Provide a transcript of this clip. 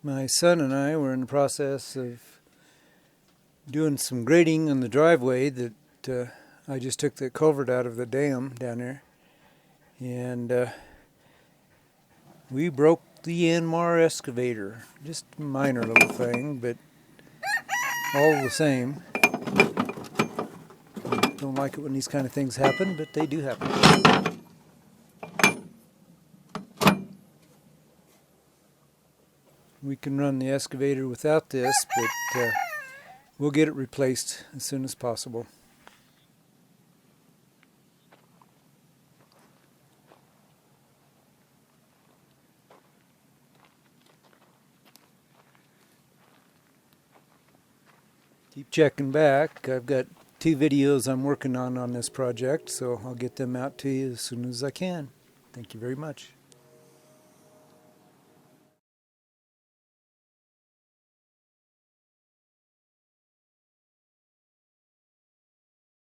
My son and I were in the process of doing some grading on the driveway that I just took the culvert out of the dam down there, and we broke the Yanmar excavator. Just a minor little thing, but all the same. Don't like it when these kind of things happen, but they do happen. We can run the excavator without this, but we'll get it replaced as soon as possible. Keep checking back. I've got 2 videos I'm working on this project, so I'll get them out to you as soon as I can. Thank you very much.